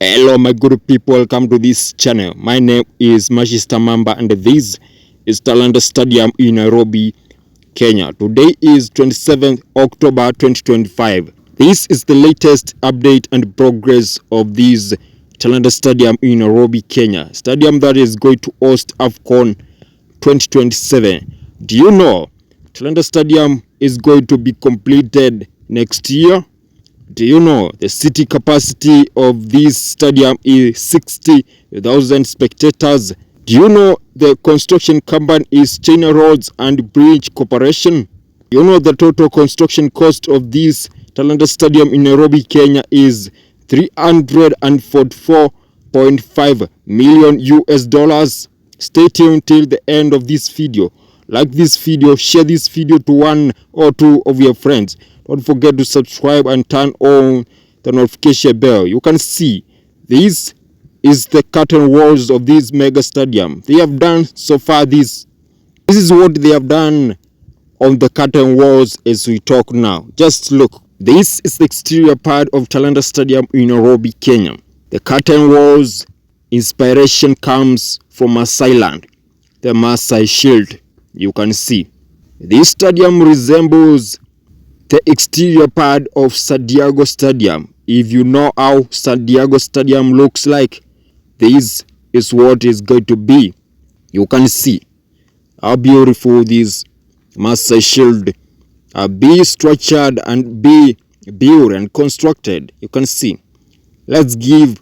Hello my good people, welcome to this channel. My name is Mamba and this is Talanta Stadium in Nairobi, Kenya. Today is 27th October 2025. This is the latest update and progress of this Talanta Stadium in Nairobi, Kenya. Stadium that is going to host AFCON 2027. Do you know Talanta Stadium is going to be completed next year? Do you know the city capacity of this stadium is 60,000 spectators? Do you know the construction company is China Roads and Bridge Corporation? Do you know the total construction cost of this Talanta Stadium in Nairobi, Kenya is $344.5 million US dollars? Stay tuned till the end of this video. Like this video, share this video to one or two of your friends. Don't forget to subscribe and turn on the notification bell. You can see this is the curtain walls of this mega stadium. They have done so far this is what they have done on the curtain walls as we talk now. Just look. This is the exterior part of Talanta Stadium in Nairobi, Kenya. The curtain walls inspiration comes from Maasai land, the Maasai shield. You can see this stadium resembles the exterior part of San Diego Stadium. If you know how San Diego Stadium looks like, this is what is going to be. You can see how beautiful this Maasai shield be structured and be built and constructed. You can see. Let's give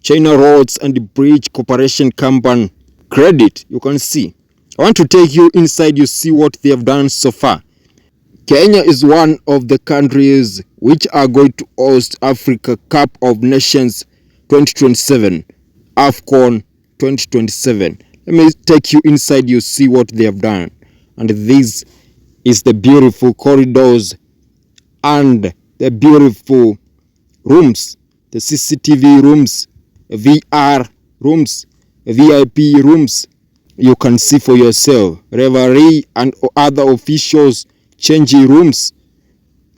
China Roads and Bridge Corporation Company credit. You can see. I want to take you inside. You see what they have done so far. Kenya is one of the countries which are going to host Africa Cup of Nations 2027, AFCON 2027. Let me take you inside, you see what they have done. And this is the beautiful corridors and the beautiful rooms, the CCTV rooms, VR rooms, VIP rooms. You can see for yourself. Referee and other officials changing rooms.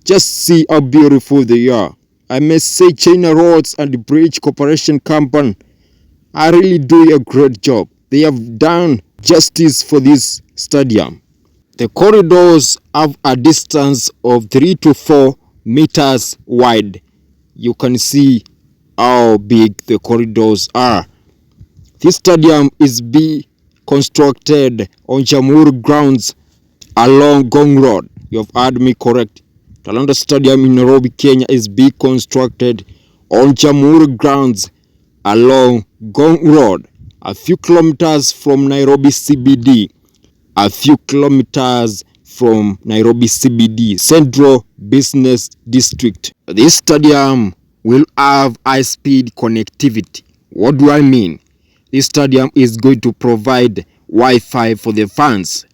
Just see how beautiful they are. I must say China Roads and Bridge Corporation Company are really doing a great job. They have done justice for this stadium. The corridors have a distance of 3 to 4 meters wide. You can see how big the corridors are. This stadium is being constructed on Jamhuri grounds along Gong Road. You have heard me correct. Talanta Stadium in Nairobi, Kenya is being constructed on Jamhuri grounds along Gong Road, a few kilometers from Nairobi CBD, Central Business District. This stadium will have high-speed connectivity. What do I mean? This stadium is going to provide Wi-Fi for the fans.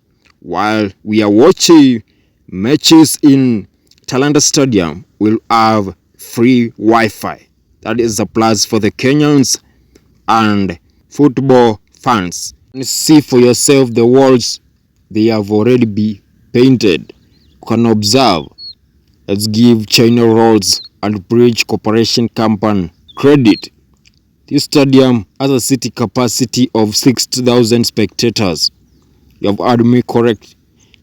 While we are watching matches in Talanta Stadium, we'll have free Wi-Fi. That is a plus for the Kenyans and football fans. You see for yourself the walls, they have already been painted. You can observe. Let's give China Roads and Bridge Corporation Company credit. This stadium has a city capacity of 60,000 spectators. You have heard me correct.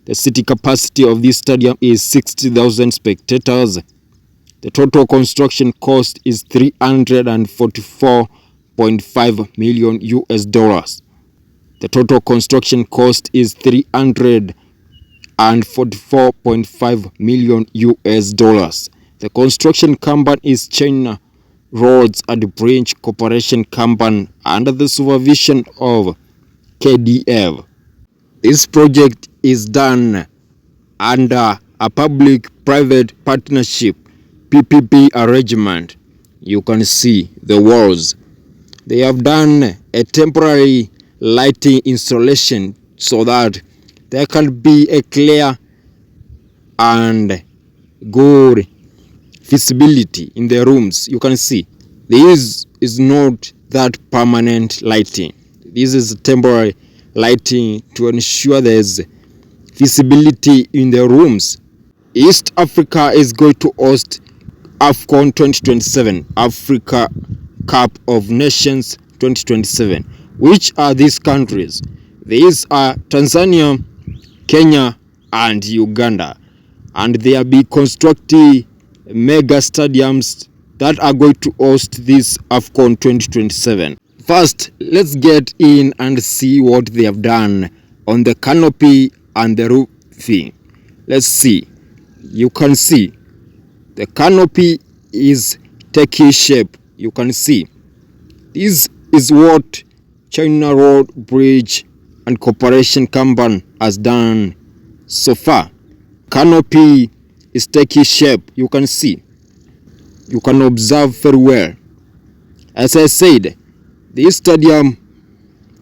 The city capacity of this stadium is 60,000 spectators. The total construction cost is $344.5 million US dollars. The total construction cost is $344.5 and 44.5 million US dollars. The construction company is China Roads and Bridge Corporation Company under the supervision of KDF. This project is done under a public-private partnership PPP arrangement. You can see the walls. They have done a temporary lighting installation so that there can be a clear and good visibility in the rooms. You can see this is not that permanent lighting. This is temporary lighting to ensure there's visibility in the rooms. East Africa is going to host AFCON 2027, Africa Cup of Nations 2027. Which are these countries? These are Tanzania, Kenya, and Uganda. And they are be constructing mega stadiums that are going to host this AFCON 2027. First, let's get in and see what they have done on the canopy and the roofing. Let's see. You can see the canopy is taking shape. You can see this is what China Road Bridge and Corporation Company has done so far. Canopy is taking shape. You can see. You can observe very well. As I said, this stadium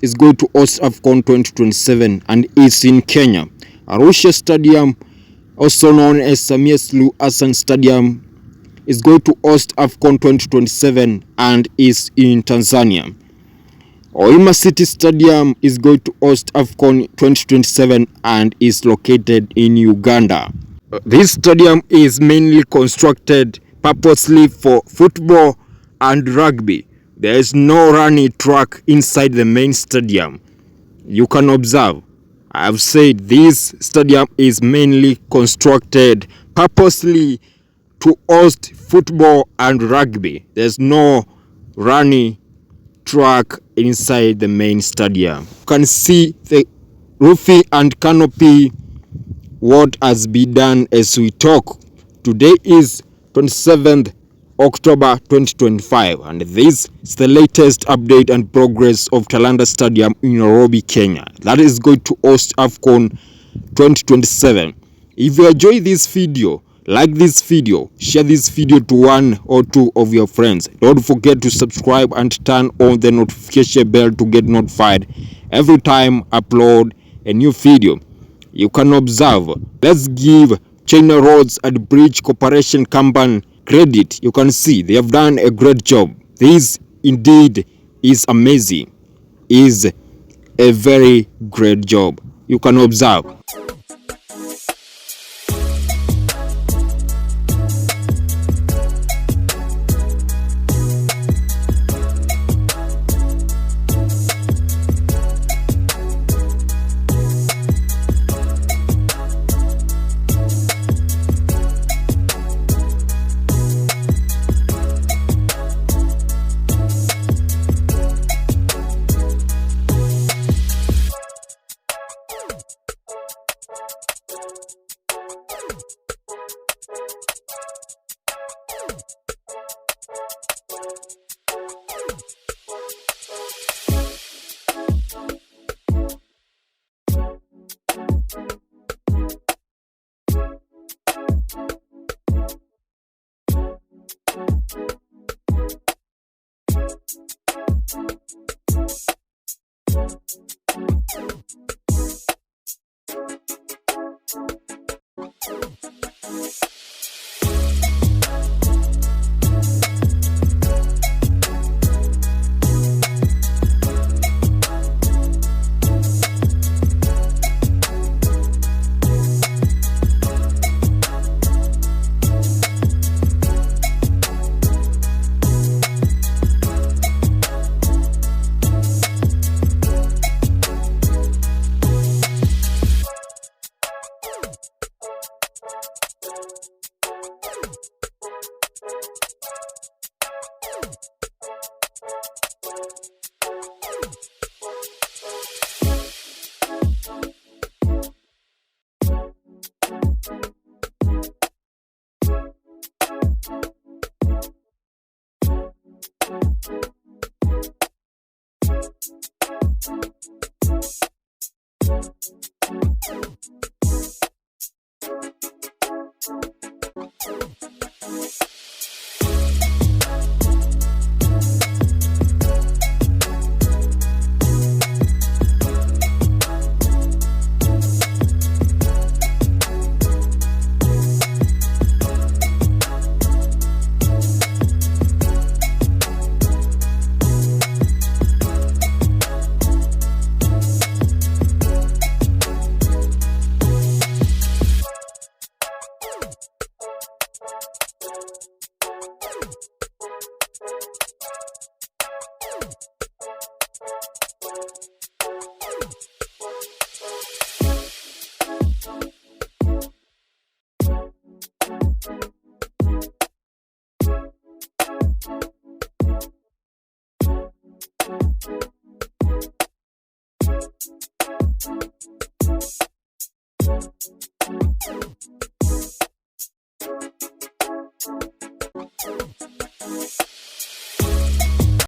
is going to host AFCON 2027 and is in Kenya. Arusha Stadium, also known as Samia Suluhu Hassan Stadium, is going to host AFCON 2027 and is in Tanzania. Oima City Stadium is going to host AFCON 2027 and is located in Uganda. This stadium is mainly constructed purposely for football and rugby. There is no running track inside the main stadium. You can observe. I have said this stadium is mainly constructed purposely to host football and rugby. There's no running track inside the main stadium. You can see the roofing and canopy, what has been done as we talk. Today is 27th October 2025, and this is the latest update and progress of Talanta Stadium in Nairobi, Kenya. That is going to host AFCON 2027. If you enjoy this video, like this video, share this video to one or two of your friends. Don't forget to subscribe and turn on the notification bell to get notified every time I upload a new video. You can observe. Let's give China Roads and Bridge Corporation Company credit. You can see they have done a great job. This indeed is amazing. Is a very great job. You can observe.